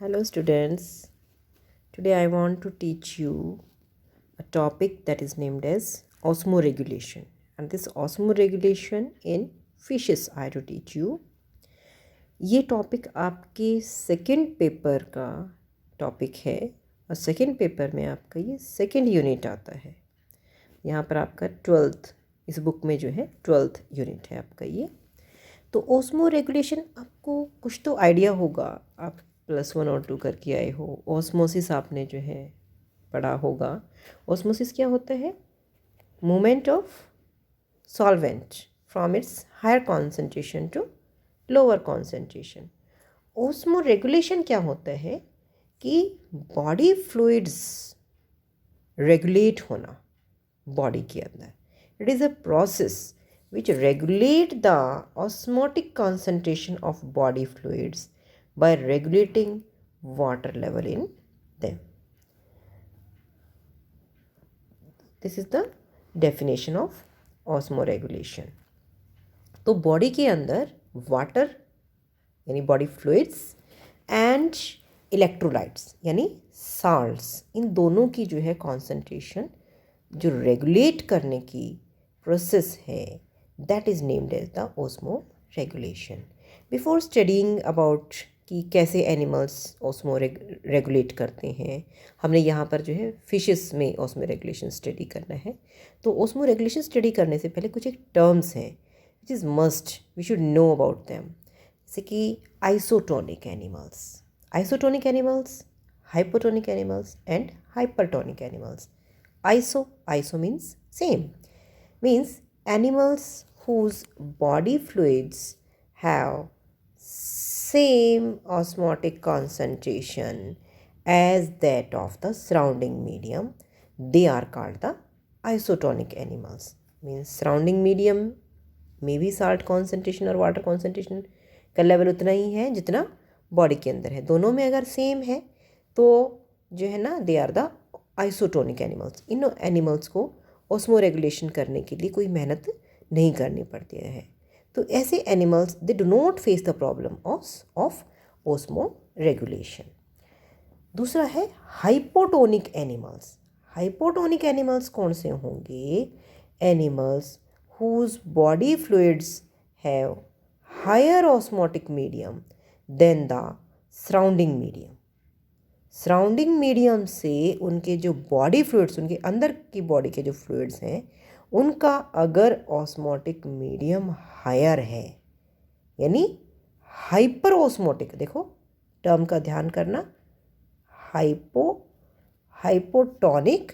Hello, students. Today I want to teach you a topic that is named as osmoregulation. And this osmoregulation in fishes I to teach you. ये topic आपके second paper का topic है और second paper में आपका ये second unit आता है. यहाँ पर आपका 12th इस बुक में जो है 12th यूनिट है आपका ये. तो ओस्मो रेगुलेशन आपको कुछ तो आइडिया होगा, आप +1 और 2 करके आए हो. ओस्मोसिस आपने जो है पढ़ा होगा. ओस्मोसिस क्या होता है? Movement of solvent from its higher concentration to lower concentration. Osmoregulation क्या होता है कि बॉडी फ्लूइड्स रेगुलेट होना बॉडी के अंदर. It is a process which regulate the osmotic concentration of body fluids by regulating water level in them. This is the definition of osmoregulation. तो body के अंदर वाटर यानी बॉडी फ्लूइड्स एंड इलेक्ट्रोलाइट्स यानी salts, इन दोनों की जो है concentration जो रेगुलेट करने की प्रोसेस है, that is named as the osmoregulation. Before studying about कि कैसे एनिमल्स ओस्मो रेगुलेट करते हैं, हमने यहाँ पर जो है फिशेस में ओस्मो रेगुलेशन स्टडी करना है. तो ओस्मो रेगुलेशन स्टडी करने से पहले कुछ एक टर्म्स हैं which is must we should know about them. जैसे कि isotonic animals, hypotonic animals and hypertonic animals. Iso means same, means animals whose body fluids have same osmotic concentration as that of the surrounding medium, they are called the isotonic animals. Means surrounding medium में भी salt concentration और water concentration का level उतना ही है जितना body के अंदर है. दोनों में अगर सेम है तो जो है ना, they are the isotonic animals. इन एनिमल्स को ओस्मो रेगुलेशन करने के लिए कोई मेहनत नहीं करनी पड़ती है. तो ऐसे animals they do not face the problem of osmoregulation. दूसरा है हाइपोटोनिक एनिमल्स. हाइपोटोनिक एनिमल्स कौन से होंगे? Animals whose body fluids have higher osmotic medium than the surrounding medium. Surrounding medium से उनके जो बॉडी फ्लूइड्स, उनके अंदर की बॉडी के जो फ्लूइड्स हैं, उनका अगर ऑस्मोटिक मीडियम हायर है यानी हाइपर ऑस्मोटिक, देखो टर्म का ध्यान करना, हाइपोटोनिक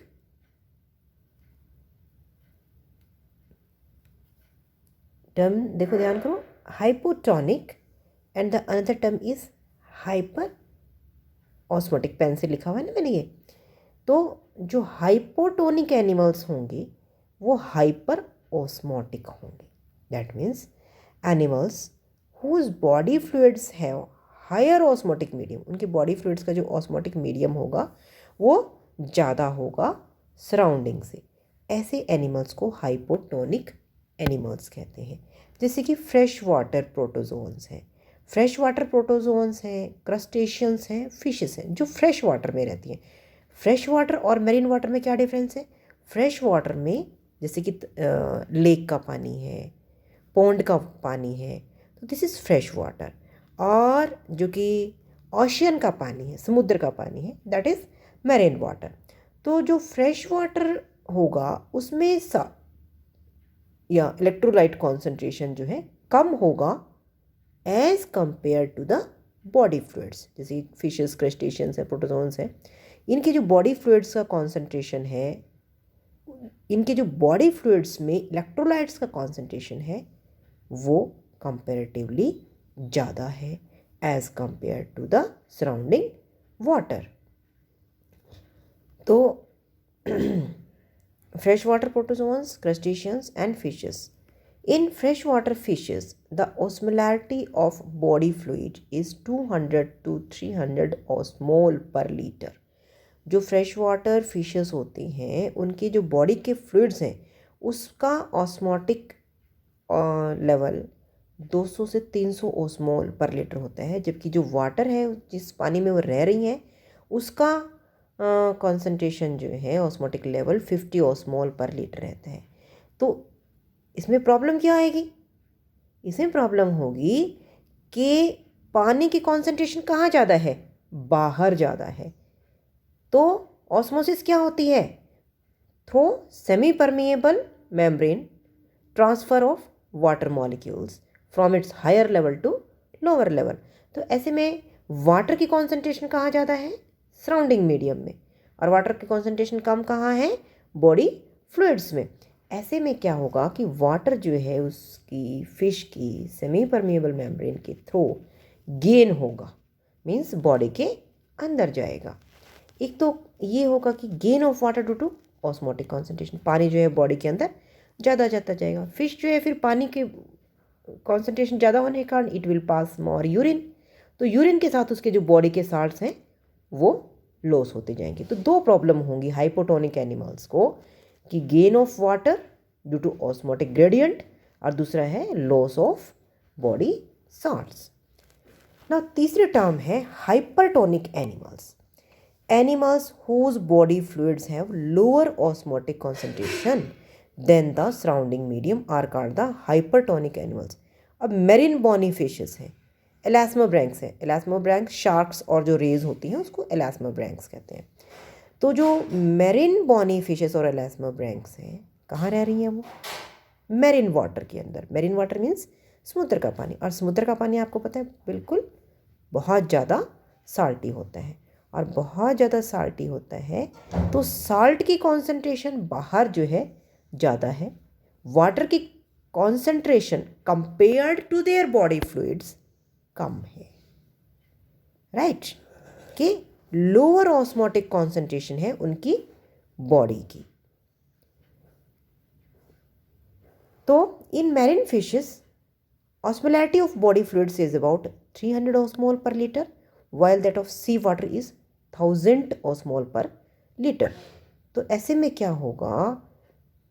टर्म देखो, ध्यान करो, hypotonic and the another term is hyperosmotic. Pen से लिखा हुआ है ना मैंने ये. तो जो हाइपोटोनिक एनिमल्स होंगे वो हाइपर ऑस्मोटिक होंगे. That means animals whose body fluids have higher osmotic medium, उनके बॉडी फ्लूइड्स का जो ऑस्मोटिक मीडियम होगा वो ज़्यादा होगा सराउंडिंग से. ऐसे एनिमल्स को हाइपोटोनिक एनिमल्स कहते हैं. जैसे कि फ्रेश वाटर प्रोटोजोन्स हैं. फ्रेश वाटर प्रोटोजोन्स हैं, क्रस्टेशियंस हैं, फिशेस हैं जो फ्रेश वाटर में रहती हैं. फ्रेश वाटर और मेरीन वाटर में क्या डिफरेंस है? फ्रेश वाटर में जैसे कि लेक का पानी है, पॉन्ड का पानी है, तो दिस इज़ फ्रेश वाटर. और जो कि ओशियन का पानी है, समुद्र का पानी है, दैट इज़ मेरीन वाटर. तो जो फ्रेश वाटर होगा उसमें या इलेक्ट्रोलाइट कॉन्सेंट्रेशन जो है कम होगा as compare to the body fluids. जैसे फिशेस, क्रस्टेशियंस हैं, प्रोटोजोन्स हैं, इनके जो बॉडी फ्लूइड्स का कॉन्सेंट्रेशन है, इनके जो बॉडी फ्लूइड्स में इलेक्ट्रोलाइट्स का कॉन्सेंट्रेशन है वो कंपेरेटिवली ज़्यादा है as compare to the surrounding water. तो fresh water protozoans, crustaceans and fishes. In freshwater fishes, the osmolarity of body fluid is 200 to 300 osmol per liter. जो फ्रेश वाटर फिशेस होती हैं उनके जो बॉडी के फ्लूइड्स हैं उसका ऑस्मोटिक लेवल 200 से 300 ओस्मोल पर लीटर होता है, जबकि जो वाटर है जिस पानी में वो रह रही हैं उसका कॉन्सेंट्रेशन जो है ऑस्मोटिक लेवल 50 ओस्मोल पर लीटर रहता है। तो इसमें प्रॉब्लम क्या आएगी? इसमें प्रॉब्लम होगी कि पानी की कॉन्सेंट्रेशन कहाँ ज़्यादा है? बाहर ज़्यादा है। तो ऑस्मोसिस क्या होती है? Through semipermeable membrane transfer of water molecules from its higher level to lower level. तो ऐसे में वाटर की कॉन्सेंट्रेशन कहाँ ज़्यादा है? सराउंडिंग मीडियम में। और वाटर की कॉन्सेंट्रेशन कम कहाँ है? बॉडी फ्लूइड्स में। ऐसे में क्या होगा कि वाटर जो है उसकी फिश की सेमी परमिएबल मेम्ब्रेन के थ्रू गेन होगा, मीन्स बॉडी के अंदर जाएगा। एक तो ये होगा कि gain of water due to osmotic concentration, पानी जो है बॉडी के अंदर ज़्यादा जाता जाएगा। फिश जो है फिर पानी के कॉन्सेंट्रेशन ज़्यादा होने के कारण it will pass more urine, तो यूरिन के साथ उसके जो बॉडी के साल्ट्स हैं वो लॉस होते जाएंगे। तो दो प्रॉब्लम होंगी हाइपोटोनिक एनिमल्स को, कि gain of water due to osmotic gradient और दूसरा है लॉस ऑफ बॉडी साल्ट्स। ना तीसरी टर्म है hypertonic animals. Animals whose body fluids have lower osmotic concentration than the surrounding medium are called the hypertonic animals. अब marine Bonnie fishes हैं, एलास्मोब्रैंक्स हैं। एलास्मोब्रैंक्स sharks और जो रेज होती हैं उसको एलास्मोब्रैंक्स कहते हैं। तो जो मेरिन बॉनी फिशेस और एलास्मोब्रैंक्स हैं कहाँ रह रही हैं? वो मेरिन वाटर के अंदर। मेरिन वाटर मीन्स समुद्र का पानी, और समुद्र का पानी आपको पता है बिल्कुल बहुत ज़्यादा साल्टी होता है, और बहुत ज़्यादा साल्टी होता है तो साल्ट की कॉन्सेंट्रेशन बाहर जो है ज़्यादा है, वाटर की concentration compared to their body fluids कम है, राइट? कि लोअर ऑस्मोटिक कॉन्सेंट्रेशन है उनकी बॉडी की। तो in marine fishes osmolarity of body fluids is about 300 osmol per liter, while that of sea water is 1000 osmol per liter. तो ऐसे में क्या होगा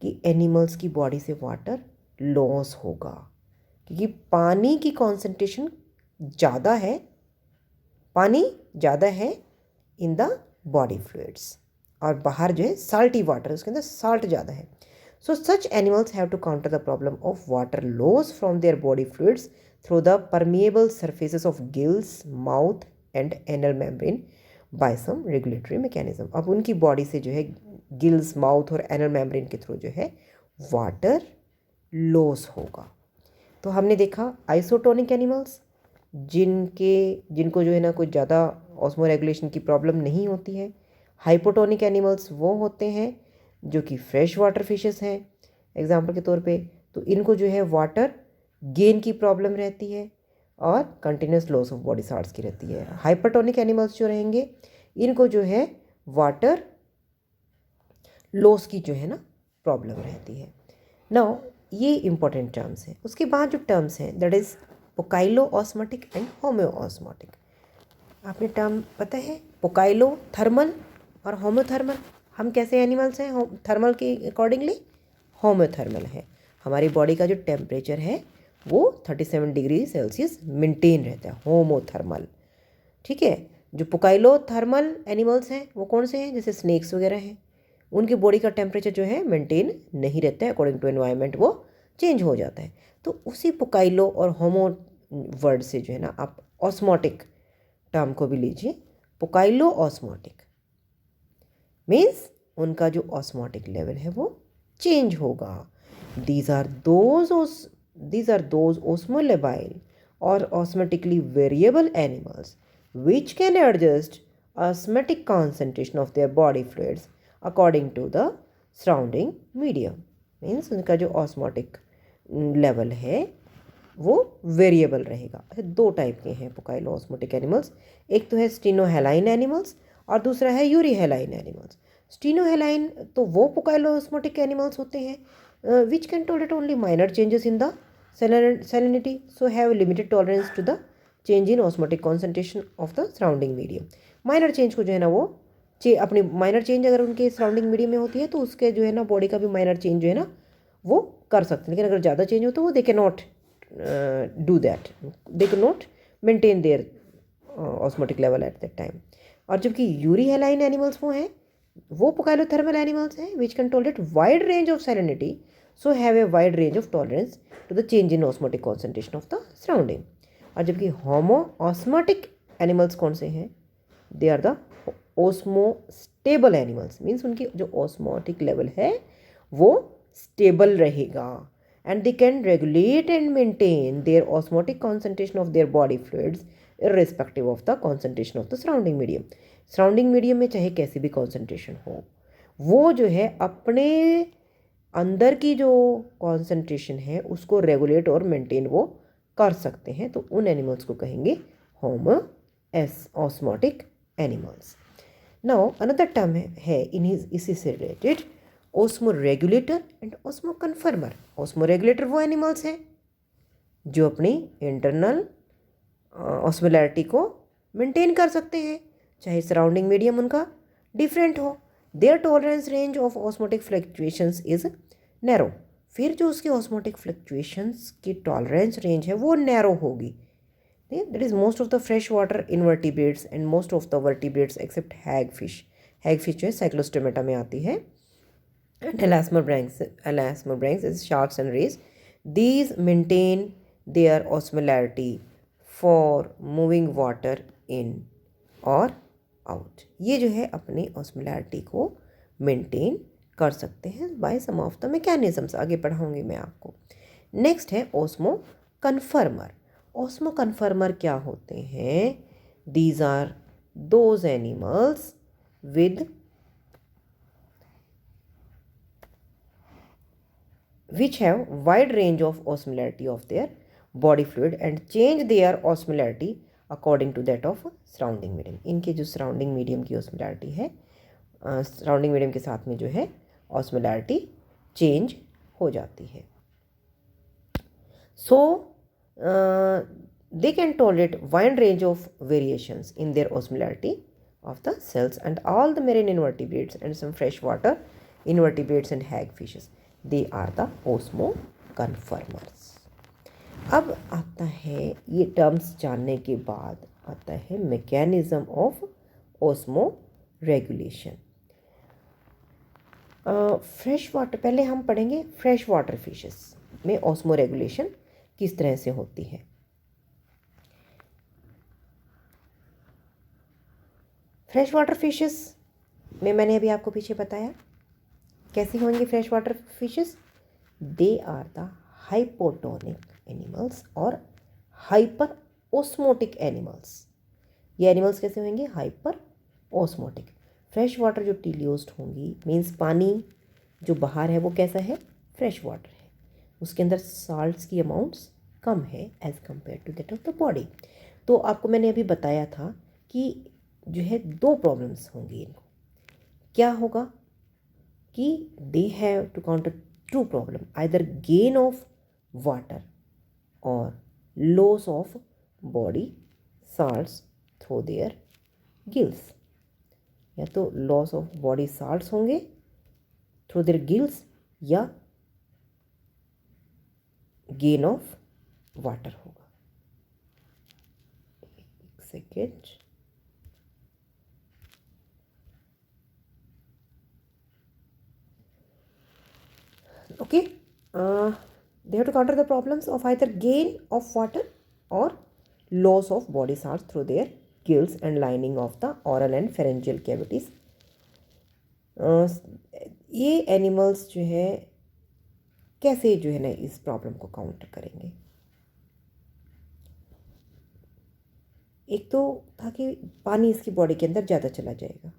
कि एनिमल्स की बॉडी से वाटर लॉस होगा, क्योंकि पानी की कॉन्सेंट्रेशन ज़्यादा है, पानी ज़्यादा है इन द बॉडी फ्लूइड्स, और बाहर जो है साल्टी वाटर, उसके अंदर साल्ट ज़्यादा है। So such animals have to counter the problem of water loss from their body fluids through the permeable surfaces of gills, mouth and anal membrane by some regulatory mechanism. अब उनकी body से जो है gills, mouth और anal membrane के through जो है water loss होगा। तो हमने देखा आइसोटोनिक एनिमल्स जिनको जो है ना कोई ज़्यादा ऑस्मो रेगुलेशन की प्रॉब्लम नहीं होती है। हाइपोटोनिक एनिमल्स वो होते हैं जो कि फ्रेश वाटर फिशेस हैं एग्जाम्पल के तौर पे, तो इनको जो है वाटर गेन की प्रॉब्लम रहती है और continuous loss of body salts की रहती है। हाइपरटोनिक एनिमल्स जो रहेंगे इनको जो है वाटर लॉस की जो है ना प्रॉब्लम रहती है। नाउ ये इंपॉर्टेंट टर्म्स हैं। उसके बाद जो टर्म्स हैं दैट इज़ पोकाइलो ऑस्मोटिक एंड होम्योऑस्मोटिक। आपने टर्म पता है पोकाइलो थर्मल और होम्योथर्मल। हम कैसे एनिमल्स हैं? थर्मल के अकॉर्डिंगली होम्योथर्मल है। हमारी बॉडी का जो टेम्परेचर है वो 37 डिग्री सेल्सियस मेंटेन रहता है, होमोथर्मल, ठीक है। जो पोकाइलोथर्मल एनिमल्स हैं वो कौन से हैं? जैसे स्नेक्स वगैरह हैं, उनकी बॉडी का टेम्परेचर जो है मेंटेन नहीं रहता है, अकॉर्डिंग टू एनवायरनमेंट वो चेंज हो जाता है। तो उसी पोकाइलो और होमो वर्ड से जो है ना आप ऑस्मोटिक टर्म को भी लीजिए। पोकाइलो ऑस्मोटिक मीन्स उनका जो ऑस्मोटिक लेवल है वो चेंज होगा। दीज आर दोज ओस्मोलेबाइल और osmotically variable animals which can adjust osmotic concentration of their body fluids according to the surrounding medium. Means उनका जो ऑस्मोटिक लेवल है वो वेरिएबल रहेगा। अच्छा, दो टाइप के हैं पोकाइलो ऑस्मोटिक एनिमल्स, एक तो है स्टीनोहेलाइन एनिमल्स और दूसरा है यूरीहेलाइन एनिमल्स। स्टीनोहेलाइन तो वो पोकाइलोस्मोटिक एनिमल्स होते हैं which can tolerate only minor changes in the salinity, so have limited tolerance to the change in osmotic concentration of the surrounding medium. Minor change को जो है ना वो अपनी माइनर चेंज अगर उनके सराउंडिंग मीडियम में होती है तो उसके जो है ना बॉडी का भी माइनर चेंज जो है ना वो कर सकते हैं, लेकिन अगर ज़्यादा चेंज हो तो वो they can not do that. They could not maintain their osmotic level at that time. और जबकि यूरी हेलाइन एनिमल्स वो हैं, वो पोकाइलोथर्मल एनिमल्स हैं which can tolerate wide range of salinity, so have a wide range of tolerance to the change in osmotic concentration of the surrounding. और जबकि homo osmotic animals कौन से हैं? They are the osmostable animals, means उनकी जो osmotic level है वो stable रहेगा, and they can regulate and maintain their osmotic concentration of their body fluids irrespective of the concentration of the surrounding medium. Surrounding medium में चाहे कैसी भी concentration हो, वो जो है अपने अंदर की जो कॉन्सेंट्रेशन है उसको रेगुलेट और मेंटेन वो कर सकते हैं. तो उन एनिमल्स को कहेंगे homo osmotic animals. Now another term है इन इसी से related, osmo regulator and osmo conformer. Osmo regulator वो एनिमल्स हैं जो अपनी इंटरनल ऑस्मोलैरिटी को मेंटेन कर सकते हैं चाहे सराउंडिंग मीडियम उनका डिफरेंट हो. Their tolerance range of osmotic fluctuations is narrow. फिर जो उसके ऑस्मोटिक फ्लक्चुएशंस की टॉलरेंस रेंज है वो नैरो होगी. That is most of the fresh water invertebrates and most of the vertebrates except hagfish. Hagfish जो है Cyclostomata में आती है. And elasmobranchs is sharks and rays. These maintain their osmolarity for moving water in or out. ये जो है अपनी osmolarity को maintain कर सकते हैं by some of the mechanisms. आगे पढ़ाऊँगी मैं आपको. Next है osmo conformer. osmo conformer क्या होते हैं? These are those animals with which have wide range of osmolarity of their body fluid and change their osmolarity according to that of surrounding medium. इनके जो surrounding medium की osmolarity है, surrounding medium के साथ में जो है osmolarity change हो जाती है. So they can tolerate wide range of variations in their osmolarity of the cells and all the marine invertebrates and some freshwater invertebrates and hagfishes. They are the osmo conformers. अब आता है, ये terms जानने के बाद आता है mechanism of osmo regulation. Fresh water, पहले हम पढ़ेंगे फ्रेश वाटर फिशेस में ओस्मो रेगुलेशन किस तरह से होती है. फ्रेश वाटर फिशेस में मैंने अभी आपको पीछे बताया कैसी होंगी fresh water fishes. They are the hypotonic animals और हाइपर ओस्मोटिक एनिमल्स. ये एनिमल्स कैसे होंगे? Hyperosmotic. फ्रेश वाटर जो टीलियोस्ट होंगी, मीन्स पानी जो बाहर है वो कैसा है? फ्रेश वाटर है. उसके अंदर साल्ट्स की अमाउंट्स कम है as compare to that of the body. तो आपको मैंने अभी बताया था कि जो है दो प्रॉब्लम्स होंगी इनको. क्या होगा कि they have to counter two problem, either gain of water और loss of body salts through their gills. या तो लॉस ऑफ बॉडी साल्ट्स होंगे थ्रू देयर गिल्स या गेन ऑफ वाटर होगा. एक second. Okay, they have to counter the problems of either gain of water or loss of body salts through their gills and lining of the oral and pharyngeal cavities. ये animals जो है कैसे जो है ना इस प्रॉब्लम को counter करेंगे. एक तो था कि पानी इसकी बॉडी के अंदर ज़्यादा चला जाएगा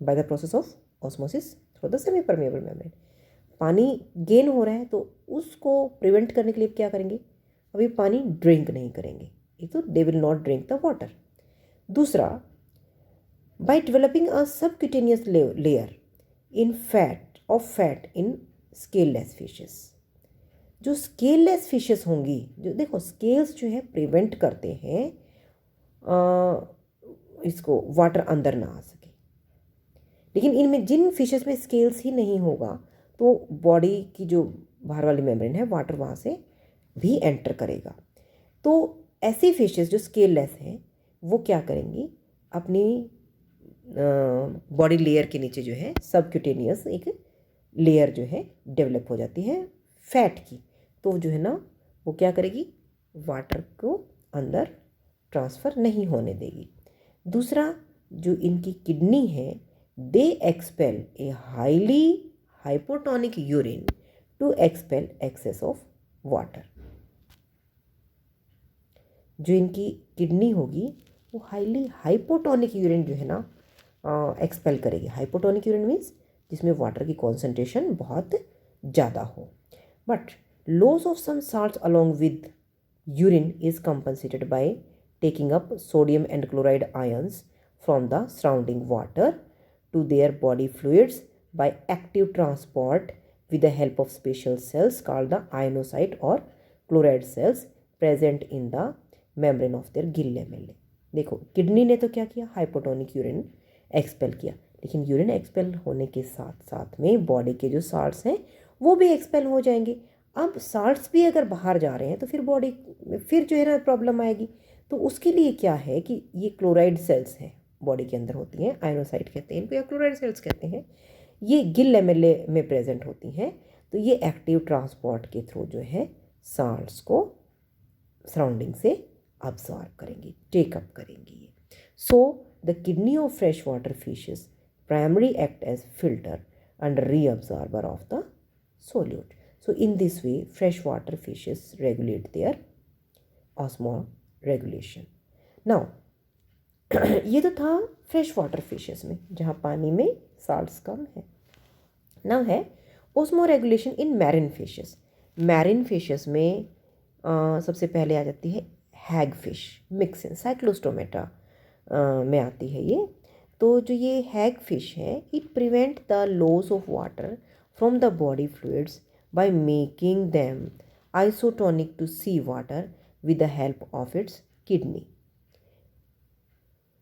by the process of osmosis through the semi permeable membrane. पानी गेन हो रहा है तो उसको प्रिवेंट करने के लिए क्या करेंगे? अभी पानी ड्रिंक नहीं करेंगे. एक तो they will not drink the water. दूसरा, by developing a subcutaneous layer in fat in scaleless fishes. जो स्केललेस फिशेस होंगी, जो देखो स्केल्स जो है प्रिवेंट करते हैं इसको वाटर अंदर ना आ सके. लेकिन इनमें जिन फिशेस में स्केल्स ही नहीं होगा तो बॉडी की जो बाहर वाली मेम्ब्रेन है वाटर वहाँ से भी एंटर करेगा। तो ऐसी फिशेस जो स्केललेस हैं वो क्या करेंगी, अपनी बॉडी लेयर के नीचे जो है सबक्यूटेनियस एक लेयर जो है डेवलप हो जाती है फैट की, तो जो है ना वो क्या करेगी, वाटर को अंदर ट्रांसफ़र नहीं होने देगी। दूसरा, जो इनकी किडनी है, they expel a highly hypotonic urine to expel excess of water. जो इनकी किडनी होगी वो हाईली हाइपोटोनिक यूरिन जो है ना एक्सपेल करेगी। हाइपोटोनिक यूरिन मीन्स जिसमें वाटर की कॉन्सेंट्रेशन बहुत ज़्यादा हो। But loss of some salts along with urine is compensated by taking up sodium and chloride ions from the surrounding water to their body fluids by active transport with the help of special cells called the ionocyte or chloride cells present in the membrane of their gill lamellae। देखो kidney ने तो क्या किया, hypotonic urine expel किया, लेकिन urine expel होने के साथ साथ में बॉडी के जो साल्ट्स हैं वो भी एक्सपेल हो जाएंगे। अब साल्ट्स भी अगर बाहर जा रहे हैं तो फिर बॉडी में फिर जो है ना प्रॉब्लम आएगी। तो उसके लिए क्या है कि ये क्लोराइड सेल्स हैं बॉडी के अंदर होती हैं, आयनोसाइट कहते हैं इनको या क्लोराइड सेल्स कहते हैं, ये गिल लेमेले में प्रेजेंट होती हैं। तो ये एक्टिव ट्रांसपोर्ट के थ्रू जो है साल्ट्स को सराउंडिंग से अब्जॉर्ब करेंगी, टेकअप करेंगी ये। So the kidney of fresh water fishes primary act as filter and reabsorber of the solute. So in this way fresh water fishes regulate their osmoregulation. Now ये तो था fresh water fishes में जहाँ पानी में salts कम है। Now है osmoregulation इन marine fishes. Marine fishes में सबसे पहले आ जाती है हैग फिश, मिक्सिन साइक्लोस्टोमेटा में आती है ये। तो जो ये हैग फिश है, it prevent the loss of water from the body fluids by making them isotonic to sea water with the help of its kidney.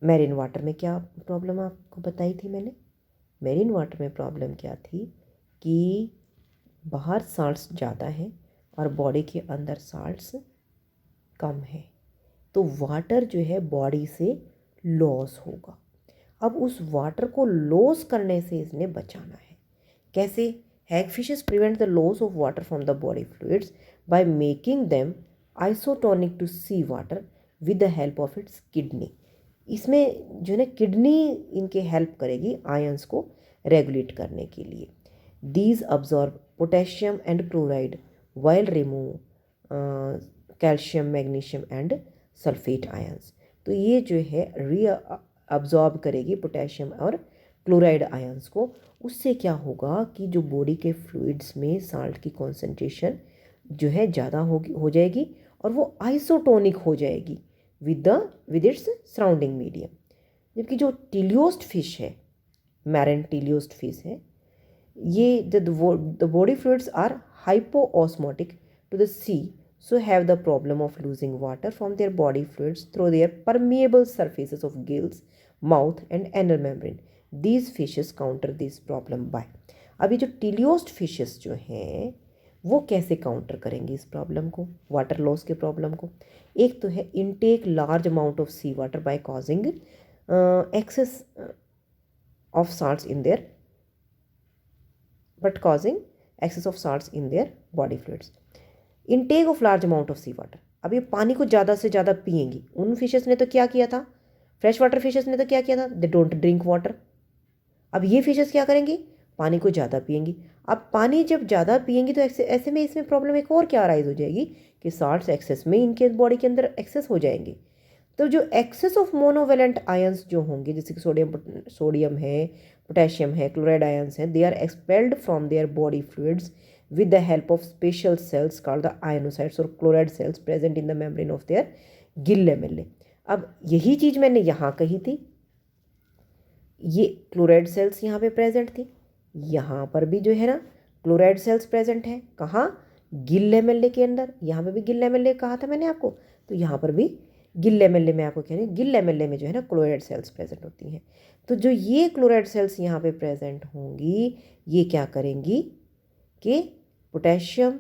Marine water में क्या प्रॉब्लम आपको बताई थी मैंने? मैरिन वाटर में प्रॉब्लम क्या थी कि बाहर साल्ट्स ज़्यादा हैं और बॉडी के अंदर साल्ट्स कम है, तो वाटर जो है बॉडी से लॉस होगा। अब उस वाटर को लॉस करने से इसने बचाना है। कैसे? Hagfishes prevent the loss of water from the body fluids by making them isotonic to sea water with the help of its kidney. इसमें जो है ना किडनी इनके हेल्प करेगी आयंस को रेगुलेट करने के लिए। These absorb potassium and chloride while remove calcium magnesium and sulphate ions. तो ये जो है अब्जॉर्ब करेगी पोटेशियम और क्लोराइड आयंस को। उससे क्या होगा कि जो बॉडी के फ्लूइड्स में साल्ट की कॉन्सेंट्रेशन जो है ज़्यादा हो जाएगी और वो आइसोटोनिक हो जाएगी with its surrounding medium। जबकि जो टीलियोस्ट फिश है, मैरिन टीलियोस्ट फिश है, ये the body fluids are hypoosmotic to the sea, so have the problem of losing water from their body fluids through their permeable surfaces of gills, mouth and anal membrane। These fishes counter this problem by। अभी जो teleost fishes जो हैं वो कैसे counter करेंगे इस problem को, water loss के प्रॉब्लम को? एक तो है intake large amount of sea water by causing excess of salts in their body fluids. Intake of large amount of sea water. अब ये पानी को ज़्यादा से ज़्यादा पिएंगी। उन फिशेस ने तो क्या किया था, फ्रेश वाटर फिशेस ने तो क्या किया था, दे डोंट ड्रिंक वाटर। अब ये फिशेस क्या करेंगी, पानी को ज़्यादा पिएंगी। अब पानी जब ज़्यादा पिएंगी तो ऐसे में इसमें प्रॉब्लम एक और क्या अराइज हो जाएगी कि साल्ट्स एक्सेस में इनके बॉडी के अंदर एक्सेस हो जाएंगे। तो जो एक्सेस ऑफ मोनोवेलेंट आयंस जो होंगे, जैसे कि सोडियम है, पोटेशियम है, क्लोराइड आयंस हैं, they are expelled from their body fluids with the help of special cells called the ionocytes or chloride cells present in the membrane of their gill lamellae। अब यही चीज़ मैंने यहाँ कही थी, ये क्लोराइड सेल्स यहाँ पे प्रेजेंट थी, यहाँ पर भी जो है ना क्लोराइड सेल्स प्रेजेंट है। कहाँ? गिल लेमेल्ले के अंदर। यहाँ पे भी गिल लेमेल्ले कहा था मैंने आपको, तो यहाँ पर भी गिल लेमेल्ले में आपको कह रही हूँ, गिल लेमेल्ले में जो है ना क्लोराइड सेल्स प्रेजेंट होती हैं। तो जो ये क्लोराइड सेल्स यहाँ पे प्रेजेंट होंगी, ये क्या करेंगी कि पोटेशियम,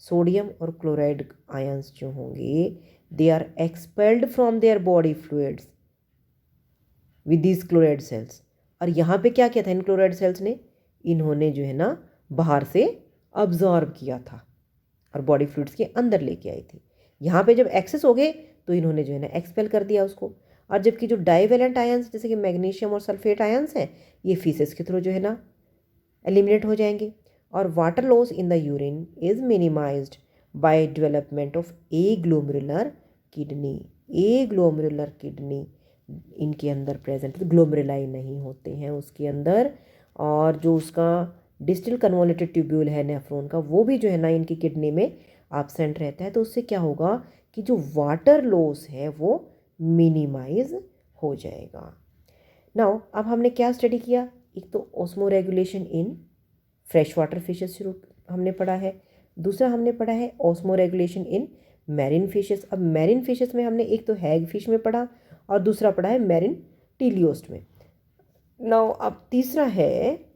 सोडियम और क्लोराइड आयंस जो होंगे they are expelled from their body fluids with these chloride cells. और यहाँ पे क्या किया था इन क्लोराइड सेल्स ने, इन्होंने जो है ना बाहर से अब्जॉर्ब किया था और बॉडी फ्लूइड्स के अंदर लेके आई थी। यहाँ पे जब एक्सेस हो गए तो इन्होंने जो है ना एक्सपेल कर दिया उसको। और जबकि जो डाइवेलेंट आयंस जैसे कि मैग्नीशियम और सल्फेट आयंस हैं ये फीसेस के थ्रू जो है ना एलिमिनेट हो जाएंगे। और water loss in the urine is minimised by development of A glomerular kidney. A glomerular kidney इनके अंदर प्रेजेंट, ग्लोमेरुलाई नहीं होते हैं उसके अंदर। और जो उसका डिस्टल कन्वोल्यूटेड ट्यूब्यूल है नेफ्रॉन का वो भी जो है ना इनकी किडनी में एब्सेंट रहता है। तो उससे क्या होगा कि जो वाटर लॉस है वो मिनिमाइज हो जाएगा। नाउ अब हमने क्या स्टडी किया, एक तो osmo regulation in fresh water fishes शुरू हमने पढ़ा है, दूसरा हमने पढ़ा है osmo regulation in marine fishes. अब मैरिन फिशेस में हमने एक तो हैग फिश में पढ़ा और दूसरा पढ़ा है मैरिन टीलियोस्ट में। नाउ अब तीसरा है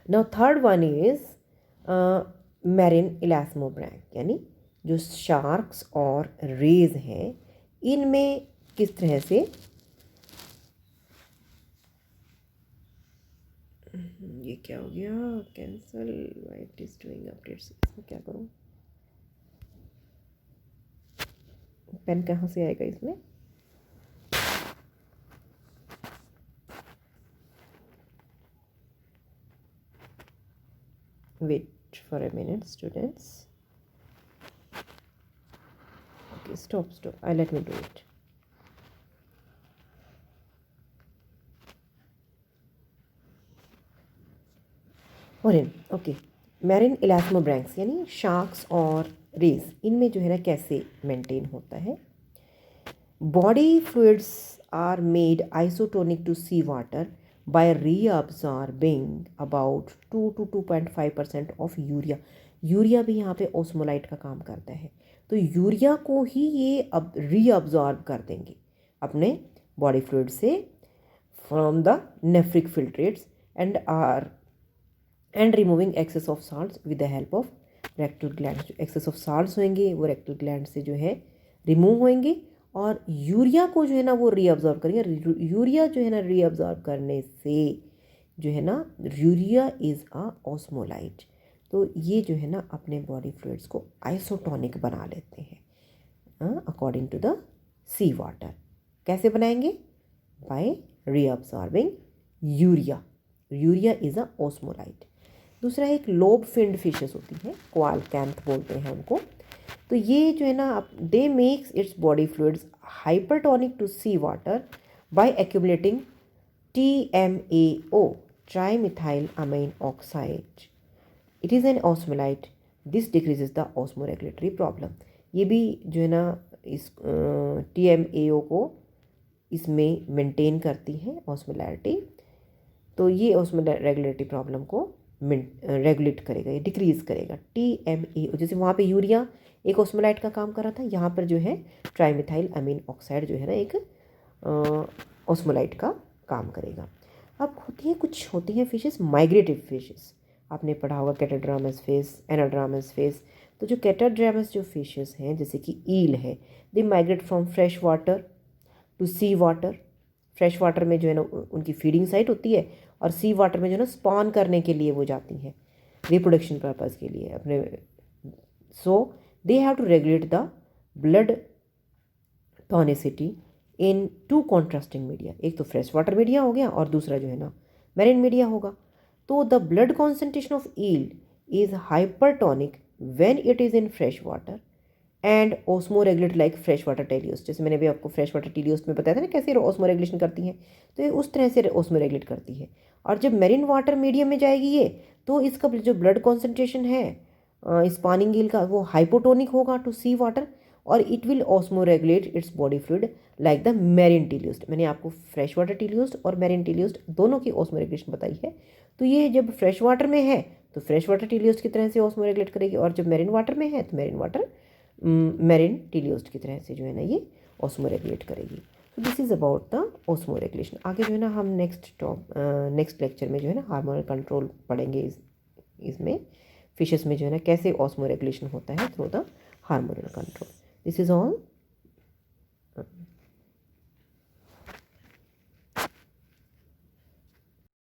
now third one is marine elasmobranch, यानी जो शार्क्स और रेज हैं इनमें किस तरह से ये क्या हो गया cancel, why it is doing updates, इसमें क्या करूं, पेन कहाँ से आएगा इसमें। Wait for a minute, students. Okay, stop. Let me do it. ओरिन, ओके। मैरिन इलास्मोब्रैंक्स यानी शार्क्स और रेज इनमें जो है ना कैसे मेंटेन होता है। Body fluids are made isotonic to sea water by reabsorbing about 2 to 2.5% of urea. Urea भी यहाँ पे ओस्मोलाइट का काम करता है, तो यूरिया को ही ये अब रीअब्जॉर्ब कर देंगे अपने बॉडी फ्लूइड से from the nephric filtrates and removing excess of salts with the help of rectal gland. जो एक्सेस ऑफ साल्ट्स होंगे वो रेक्टल ग्लैंड से जो है रिमूव होंगे और यूरिया को जो है ना वो रीअब्जॉर्ब करेंगे। यूरिया जो है ना रीअब्जॉर्ब करने से जो है ना यूरिया इज़ अ ऑस्मोलाइट, तो ये जो है ना अपने बॉडी फ्लूइड्स को आइसोटोनिक बना लेते हैं according to the sea water. कैसे बनाएंगे, by reabsorbing urea. Urea is a osmolyte. दूसरा एक लोब फिन्ड फिशेस होती है, क्वालकैंथ बोलते हैं उनको। तो ये जो है ना they makes its body fluids hypertonic to sea water by accumulating TMAO, trimethyl amine oxide. It is an osmolyte, this decreases the osmoregulatory problem. ये भी जो है ना इस TMAO को इसमें मेंटेन करती है ऑस्मोलैरिटी, तो ये ऑस्मोरेगुलेटरी प्रॉब्लम को रेगुलेट करेगा, ये डिक्रीज़ करेगा। TMAO जैसे वहाँ पे यूरिया एक ऑस्मोलाइट का काम कर रहा था, यहाँ पर जो है ट्राईमिथाइल अमीन ऑक्साइड जो है ना एक ऑस्मोलाइट का काम करेगा। अब होती हैं फिशेस माइग्रेटिव फिशेस, आपने पढ़ा होगा कैटाड्रामस फिश, एनाड्रामस फिश। तो जो कैटाड्रामस जो फिशेस हैं जैसे कि ईल है, they migrate from fresh water to sea water. Fresh water में जो है ना उनकी फीडिंग साइट होती है और सी वाटर में जो है ना स्पॉन करने के लिए वो जाती हैं रिप्रोडक्शन पर्पज़ के लिए अपने। So they have to regulate the blood tonicity in two contrasting media. एक तो फ्रेश वाटर मीडिया हो गया और दूसरा जो है ना मैरिन मीडिया होगा। तो the blood concentration of eel is hypertonic when it is in fresh water and osmoregulate like fresh water teleost. जैसे मैंने भी आपको फ्रेश वाटर टेलियोस्ट में बताया था ना कैसे ऑस्मो रेगुलेशन करती हैं, तो ये उस तरह से ऑस्मो रेगुलेट करती है। और जब मैरिन वाटर मीडियम में जाएगी ये, तो इसका जो ब्लड कॉन्सेंट्रेशन है स्पॉनिंग ईल का वो हाइपोटोनिक होगा टू सी वाटर और it will osmo regulate its body fluid like the marine टेलियोस्ट। मैंने आपको फ्रेश वाटर टेलियोस्ट और मैरिन टेलियोस्ट दोनों की ऑस्मो रेगुलेशन बताई है। तो ये जब फ्रेश वाटर में है तो फ्रेश वाटर टेलियोस्ट की तरह से ऑस्मो रेगुलेट करेगी, और जब मैरिन वाटर में है तो मैरिन टेलियोस्ट की तरह से जो है ना ये ऑस्मो रेगुलेट करेगी। तो this is about the osmo regulation. आगे जो है ना हम नेक्स्ट लेक्चर में जो है ना हार्मोनल कंट्रोल पढ़ेंगे इसमें फिशेस में जो है ना कैसे ऑस्मो रेगुलेशन होता है through the hormonal control. This is all